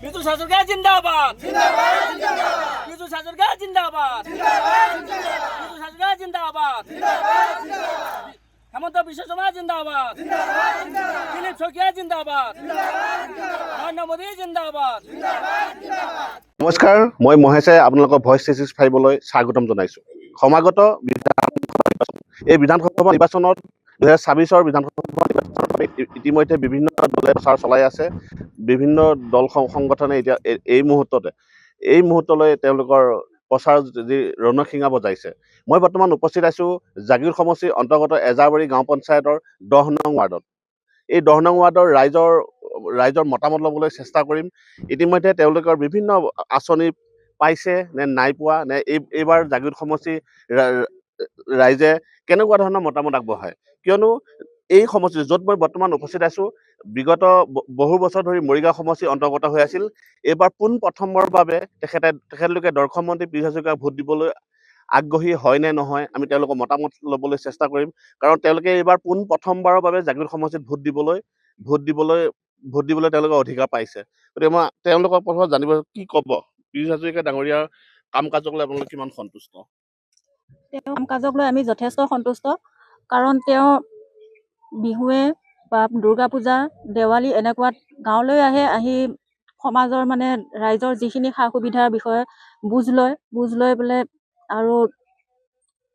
বিজু হাজৰিকা জিন্দাবাদ বিজু হাজৰিকা জিন্দাবাদ বিজু হাজৰিকা জিন্দাবাদ হেমন্ত বিশ্ব শৰ্মা জিন্দাবাদ দিলীপ শইকীয়া জিন্দাবাদ নৰেন্দ্ৰ মোদী জিন্দাবাদ। নমস্কাৰ, মই মহেশে আপোনালোকৰ ভইচ 365লৈ স্বাগতম জনাইছোঁ। সমাগত এই বিধানসভা নিৰ্বাচনত 2026 বিধানসভা নিৰ্বাচনৰ বাবে ইতিমধ্যে বিভিন্ন দলে প্ৰচাৰ চলাই আছে। বিভিন্ন দল সংগঠনে এতিয়া এই মুহূৰ্তলৈ তেওঁলোকৰ প্ৰচাৰ যি ৰণসিঙা বজাইছে। মই বৰ্তমান উপস্থিত আছোঁ জাগীৰোড সমষ্টিৰ অন্তৰ্গত এজাৰবাৰী গাঁও পঞ্চায়তৰ 10 নং ৱাৰ্ডত। এই 10 নং ৱাৰ্ডৰ ৰাইজৰ মতামত ল'বলৈ চেষ্টা কৰিম। ইতিমধ্যে তেওঁলোকৰ বিভিন্ন আঁচনি পাইছে নে নাই পোৱা, নে এইবাৰ জাগীৰোড সমষ্টি ৰাইজে কেনেকুৱা ধৰণৰ মতামত আগবঢ়ায়। কিয়নো এই সমষ্টি য'ত মই বৰ্তমান উপস্থিত আছোঁ, বিগত বহু বছৰ ধৰি মৰিগাঁও সমষ্টিৰ অন্তৰ্গত হৈ আছিল। এইবাৰ প্ৰথমবাৰৰ বাবে তেখেতলোকে দৰ্শন মন্ত্ৰী পীযুষ হাজৰিকাক ভোট দিবলৈ আগ্ৰহী হয় নে নহয়, আমি তেওঁলোকৰ মতামত ল'বলৈ চেষ্টা কৰিম। কাৰণ তেওঁলোকে এইবাৰ প্ৰথমবাৰৰ বাবে জাগীৰোড সমষ্টিত ভোট দিবলৈ তেওঁলোকে অধিকাৰ পাইছে। গতিকে মই তেওঁলোকৰ পৰা জানিব কি ক'ব, পীযুষ হাজৰিকা ডাঙৰীয়াৰ কাম কাজক লৈ আপোনালোক কিমান সন্তুষ্ট? তেওঁৰ কাম কাজক লৈ আমি যথেষ্ট সন্তুষ্ট। কাৰণ তেওঁ বিহুৱে বা দুৰ্গা পূজা, দেৱালী এনেকুৱাত গাঁৱলৈ আহি সমাজৰ ৰাইজৰ যিখিনি সা সুবিধাৰ বিষয়ে বুজ লৈ পেলাই আৰু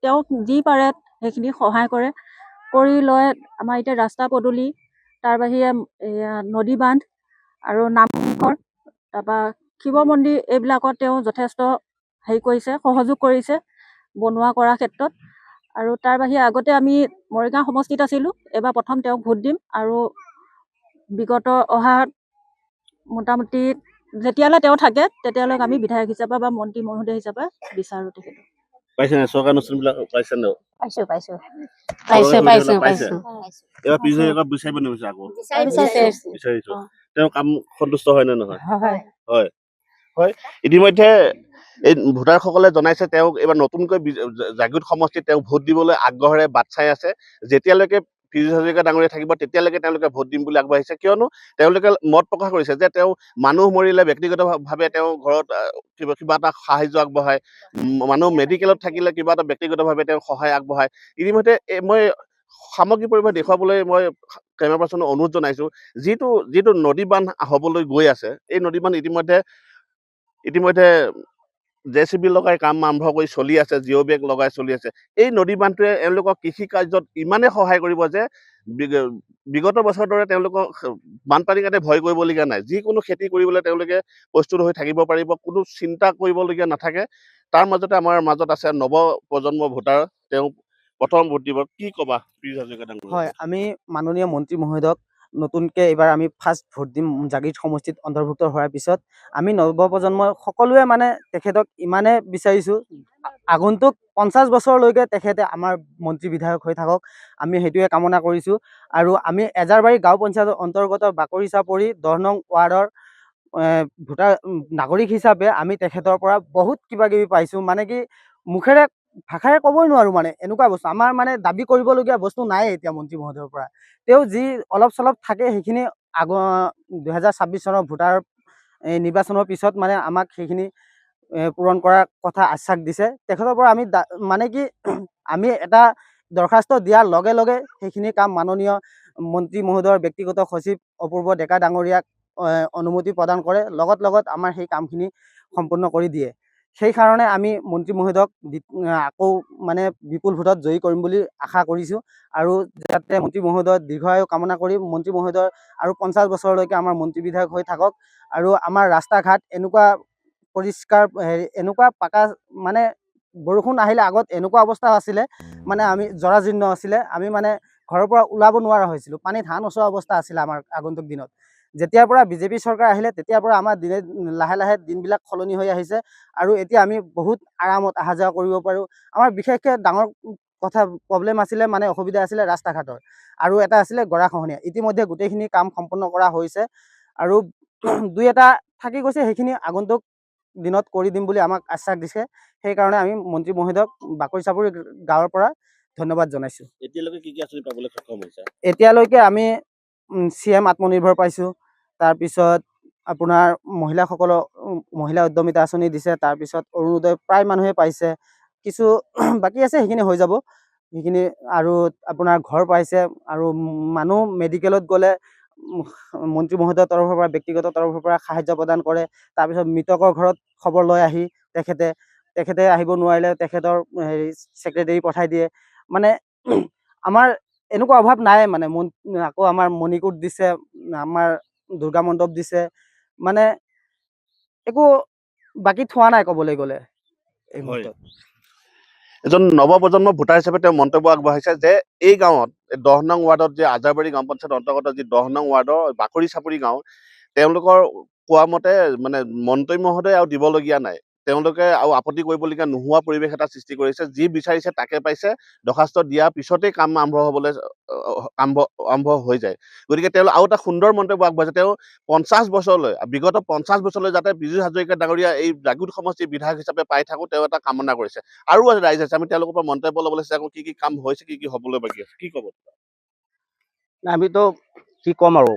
তেওঁক যি পাৰে সেইখিনি সহায় কৰি লৈ আমাৰ এতিয়া ৰাস্তা পদূলি, তাৰ বাহিৰে নদী বান্ধ আৰু নামঘৰ, তাৰপৰা শিৱ মন্দিৰ, এইবিলাকত তেওঁ যথেষ্ট সহযোগ কৰিছে বনোৱা কৰাৰ ক্ষেত্ৰত। আৰু তাৰ বাহিৰে আগতে আমি মৰিগাঁও সমষ্টিত আছিলোঁ, এবাৰ প্ৰথম তেওঁক ভোট দিম। আৰু বিগত অহা মোটামুটি যেতিয়ালৈ তেওঁ থাকে তেতিয়ালৈ আমি বিধায়ক হিচাপে বা মন্ত্ৰী মহোদয় হিচাপে বিচাৰোঁ তেখেতক। পাইছে নে চৰকাৰী অনুষ্ঠানবিলাক পাইছে নে? পাইছো। এবাৰ পীযুষ হাজৰিকাক বিচাৰিব নিবিচাৰে আকৌ? বিচাৰিছো। তেওঁ কাম সন্তুষ্ট হয় নে নহয়? হয়। ইতিমধ্যে এই ভোটাৰসকলে জনাইছে তেওঁক এইবাৰ নতুনকৈ জাগীৰোড সমষ্টিত তেওঁক ভোট দিবলৈ আগ্ৰহেৰে বাট চাই আছে। যেতিয়ালৈকে পীযুষ হাজৰিকা ডাঙৰীয়া থাকিব তেতিয়ালৈকে তেওঁলোকে ভোট দিম বুলি আগবাঢ়িছে। কিয়নো তেওঁলোকে মত প্ৰকাশ কৰিছে যে তেওঁ মানুহ মৰিলে ব্যক্তিগতভাৱে তেওঁ ঘৰত কিবা এটা সাহায্য আগবঢ়ায়, মানুহ মেডিকেলত থাকিলে কিবা এটা ব্যক্তিগতভাৱে তেওঁ সহায় আগবঢ়ায়। ইতিমধ্যে মই সামগ্ৰিক পৰিৱেশ দেখুৱাবলৈ মই কেমেৰা পাৰ্চনক অনুৰোধ জনাইছোঁ। যিটো নদী বান্ধ হ'বলৈ গৈ আছে, এই নদী বান্ধ ইতিমধ্যে JCB লগাই কাম আৰম্ভ কৰি চলি আছে, জিঅ' বেগ লগাই চলি আছে। এই নদী বান্ধটোৱে এওঁলোকক কৃষি কাৰ্যত ইমানেই সহায় কৰিব যে বিগত বছৰৰ দৰে তেওঁলোকক বানপানীৰ কাৰণে ভয় কৰিবলগীয়া নাই। যিকোনো খেতি কৰিবলৈ তেওঁলোকে প্ৰস্তুত হৈ থাকিব পাৰিব, কোনো চিন্তা কৰিবলগীয়া নাথাকে। তাৰ মাজতে আমাৰ মাজত আছে নৱ প্ৰজন্মৰ ভোটাৰ, তেওঁ প্ৰথম ভোট দিব। কি ক'বা পীযুষ হাজৰিকা ডাঙৰীয়া? হয়, আমি মাননীয় মন্ত্ৰী মহোদয়ক নতুনকৈ এইবাৰ আমি ফাৰ্ষ্ট ভোট দিম জাগীৰোড সমষ্টিত অন্তৰ্ভুক্ত হোৱাৰ পিছত। আমি নৱপ্ৰজন্মই সকলোৱে তেখেতক ইমানে বিচাৰিছোঁ, আগন্তুক 50 বছৰলৈকে তেখেতে আমাৰ মন্ত্ৰী বিধায়ক হৈ থাকক, আমি সেইটোৱে কামনা কৰিছোঁ। আৰু আমি এজাৰবাৰী গাঁও পঞ্চায়তৰ অন্তৰ্গত বাকৰি চাপৰি 10 নং ৱাৰ্ডৰ ভোটাৰ নাগৰিক হিচাপে আমি তেখেতৰ পৰা বহুত কিবা কিবি পাইছোঁ। কি মুখেৰে ভাষাৰে ক'বই নোৱাৰোঁ, এনেকুৱা বস্তু আমাৰ দাবী কৰিবলগীয়া বস্তু নাই এতিয়া মন্ত্ৰী মহোদয়ৰ পৰা। তেওঁ যি অলপ চলপ থাকে সেইখিনি 2026 চনৰ ভোটাৰ নিৰ্বাচনৰ পিছত আমাক সেইখিনি পূৰণ কৰাৰ কথা আশ্বাস দিছে। তেখেতৰ পৰা আমি এটা দৰখাস্ত দিয়াৰ লগে লগে সেইখিনি কাম মাননীয় মন্ত্ৰী মহোদয়ৰ ব্যক্তিগত সচিব অপূৰ্ব ডেকা ডাঙৰীয়াক অনুমতি প্ৰদান কৰে, লগত আমাৰ সেই কামখিনি সম্পূৰ্ণ কৰি দিয়ে। সেইকাৰণে আমি মন্ত্ৰী মহোদয়ক আকৌ বিপুল ভোটত জয়ী কৰিম বুলি আশা কৰিছোঁ। আৰু যাতে মন্ত্ৰী মহোদয়ৰ দীৰ্ঘায়ু কামনা কৰি মন্ত্ৰী মহোদয় আৰু 50 বছৰলৈকে আমাৰ মন্ত্ৰী বিধায়ক হৈ থাকক। আৰু আমাৰ ৰাস্তা ঘাট এনেকুৱা পৰিষ্কাৰ, এনেকুৱা পাকা, বৰষুণ আহিলে আগত এনেকুৱা অৱস্থা আছিলে, আমি জৰাজীৰ্ণ আছিলে, আমি ঘৰৰ পৰা ওলাব নোৱাৰা হৈছিলোঁ, পানীত হাঁহ নচৰা অৱস্থা আছিলে আমাৰ আগন্তুক দিনত। যেতিয়াৰ পৰা বিজেপি চৰকাৰ আহিলে তেতিয়াৰ পৰা আমাৰ লাহে লাহে দিনবিলাক সলনি হৈ আহিছে। আৰু এতিয়া আমি বহুত আৰামত অহা যোৱা কৰিব পাৰোঁ। আমাৰ বিশেষকৈ ডাঙৰ প্ৰব্লেম আছিলে, অসুবিধা আছিলে ৰাস্তা ঘাটৰ, আৰু এটা আছিলে গৰাখহনীয়া। ইতিমধ্যে গোটেইখিনি কাম সম্পূৰ্ণ কৰা হৈছে, আৰু দুই এটা থাকি গৈছে, সেইখিনি আগন্তুক দিনত কৰি দিম বুলি আমাক আশ্বাস দিছে। সেইকাৰণে আমি মন্ত্ৰী মহোদয়ক বাকৰি চাপৰি গাঁৱৰ পৰা ধন্যবাদ জনাইছোঁ। এতিয়ালৈকে কি আঁচনি পাবলৈ সক্ষম হৈছে? এতিয়ালৈকে আমি CM আত্মনিৰ্ভৰ পাইছোঁ, তাৰপিছত আপোনাৰ মহিলা উদ্যমিতা আঁচনি দিছে, তাৰপিছত অৰুণোদয় প্ৰায় মানুহে পাইছে, কিছু বাকী আছে, সেইখিনি হৈ যাব সেইখিনি। আৰু আপোনাৰ ঘৰ পাইছে, আৰু মানুহ মেডিকেলত গ'লে মন্ত্ৰী মহোদয়ৰ তৰফৰ পৰা, ব্যক্তিগত তৰফৰ পৰা সাহায্য প্ৰদান কৰে। তাৰপিছত মৃতকৰ ঘৰত খবৰ লৈ আহি তেখেতে আহিব নোৱাৰিলে তেখেতৰ ছেক্ৰেটাৰী পঠাই দিয়ে। মানে আমাৰ এনেকুৱা অভাৱ নাই মানে। আকৌ আমাৰ মণিকূট দিছে, আমাৰ দুৰ্গা মণ্ডপ দিছে, মানে একো বাকী থোৱা নাই ক'বলৈ গ'লে এই মুহূৰ্তত। এজন নৱপ্ৰজন্মৰ ভোটাৰ হিচাপে তেওঁ মন্তব্য আগবঢ়াইছে যে এই গাঁৱত 10 নং ৱাৰ্ডত যে আজাৰবাৰী গাঁও পঞ্চায়তৰ অন্তৰ্গত যি 10 নং ৱাৰ্ডৰ বাকৰি চাপৰি গাঁও, তেওঁলোকৰ কোৱা মতে মানে মন্ত্ৰী মহোদয় আৰু দিবলগীয়া নাই, তেওঁলোকে আৰু আপত্তি কৰিবলগীয়া নোহোৱা পৰিৱেশ এটা সৃষ্টি কৰিছে। যি বিচাৰিছে তাকে পাইছে, দৰখাস্ত দিয়াৰ পিছতেই কাম আৰম্ভ হৈ যায়। গতিকে তেওঁ আৰু এটা সুন্দৰ মন্তব্য আগবঢ়াইছে। তেওঁ 50 বছৰলৈ, বিগত 50 বছৰলৈ যাতে পীযুষ হাজৰিকা ডাঙৰীয়া এই জাগীৰোড সমষ্টিৰ বিধায়ক হিচাপে পাই থাকো, তেওঁ এটা কামনা কৰিছে। আৰু ৰাইজ আছে, আমি তেওঁলোকৰ পৰা মন্তব্য ল'বলৈ চেষ্টা কৰোঁ, কি কি কাম হৈছে, কি কি হ'বলৈ বাকী আছে, কি ক'ব? আমিতো কি ক'ম আৰু,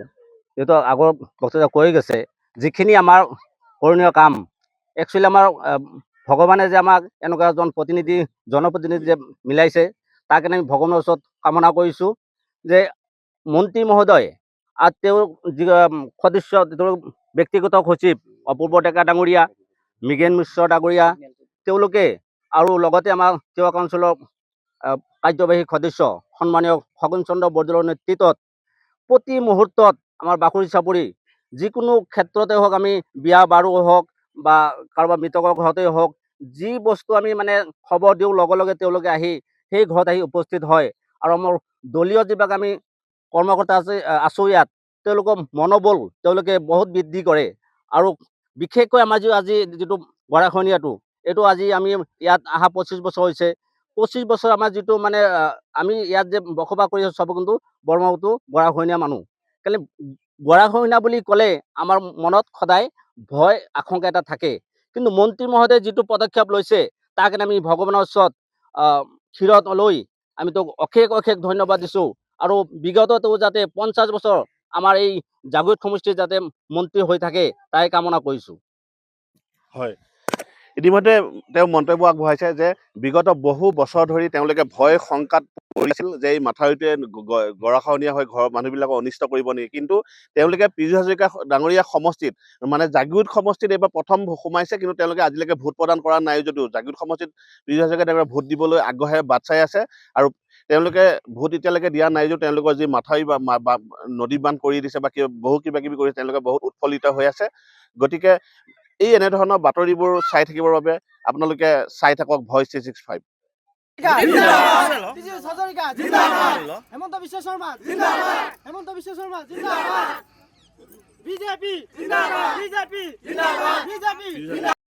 যিহেতু আগৰ বক্তৃতা কৈ গৈছে, যিখিনি আমাৰ কৰণীয় কাম, একচুৱেলি আমাৰ ভগৱানে যে আমাক এনেকুৱা এজন জনপ্ৰতিনিধি যে মিলাইছে, তাৰ কাৰণে আমি ভগৱানৰ ওচৰত কামনা কৰিছোঁ যে মন্ত্ৰী মহোদয় আৰু তেওঁৰ যি সদস্য, তেওঁৰ ব্যক্তিগত সচিব অপূৰ্ব ডেকা ডাঙৰীয়া, মৃগেন মিশ্ৰ ডাঙৰীয়া, তেওঁলোকে আৰু লগতে আমাৰ সেৱা কাউন্সিলৰ কাৰ্যবাহী সদস্য সন্মানীয় খগন চন্দ্ৰ বৰদলৈৰ নেতৃত্বত প্ৰতি মুহূৰ্তত আমাৰ বাকৰি চাপৰি যিকোনো ক্ষেত্ৰতে হওক, আমি বিয়া বাৰু হওক বা কাৰোবাৰ মৃতকৰ ঘৰতেই হওক, যি বস্তু আমি মানে খবৰ দিওঁ, লগে লগে তেওঁলোকে আহি সেই ঘৰত আহি উপস্থিত হয়। আৰু আমাৰ দলীয় যিবিলাক আমি কৰ্মকৰ্তা আছো ইয়াত, তেওঁলোকৰ মনোবল তেওঁলোকে বহুত বৃদ্ধি কৰে। আৰু বিশেষকৈ আমাৰ আজি যিটো গৰাখহনীয়াটো, এইটো আজি আমি ইয়াত অহা 25 বছৰ হৈছে। 25 বছৰ আমাৰ যিটো মানে আমি ইয়াত যে বসবাস কৰি আছো, চব কিন্তু বৰমাহতো গৰাখহনীয়া মানুহ। কেলে গৰাখহনীয়া বুলি ক'লে আমাৰ মনত সদায় ভয় আশংকা এটা থাকে। কিন্তু মন্ত্ৰী মহোদয়ে যিটো পদক্ষেপ লৈছে, তাৰ কাৰণে আমি ভগৱানৰ ওচৰত ক্ষীৰত লৈ আমি তেওঁক অশেষ ধন্যবাদ দিছোঁ। আৰু বিগতটো যাতে 50 বছৰ আমাৰ এই জাগীৰোড সমষ্টিৰ যাতে মন্ত্ৰী হৈ থাকে, তাই কামনা কৰিছোঁ। হয়, ইতিমধ্যে তেওঁ মন্তব্য আগবঢ়াইছে যে বিগত বহু বছৰ ধৰি তেওঁলোকে ভয় শংকাত পৰিছিল যে এই মাথাউৰিটোৱে গৰাখহনীয়া হৈ ঘৰৰ মানুহবিলাকক অনিষ্ট কৰিব নেকি। কিন্তু তেওঁলোকে পীযুষ হাজৰিকা ডাঙৰীয়া সমষ্টিত, মানে জাগীৰোড সমষ্টিত এইবাৰ প্ৰথম সোমাইছে, কিন্তু তেওঁলোকে আজিলৈকে ভোট প্ৰদান কৰা নাই যদিও জাগীৰোড সমষ্টিত পীযুষ হাজৰিকা ডাঙৰীয়া ভোট দিবলৈ আগ্ৰহেৰে বাট চাই আছে। আৰু তেওঁলোকে ভোট এতিয়ালৈকে দিয়া নাই যদিও তেওঁলোকৰ যি মাথাউৰি বা নদী বান্ধ কৰি দিছে বা বহু কিবা কিবি কৰিছে, তেওঁলোকে বহুত উৎফুল্লিত হৈ আছে। গতিকে এই এনেধৰণৰ বাতৰিবোৰ চাই থাকিবৰ বাবে আপোনালোকে চাই থাকক ভইচ 365। হেমন্ত বিশ্ব শৰ্মা জিন্দাবাদ, হেমন্ত বিশ্ব শৰ্মা জিন্দাবাদ, বিজেপি জিন্দাবাদ, বিজেপি জিন্দাবাদ, বিজেপি।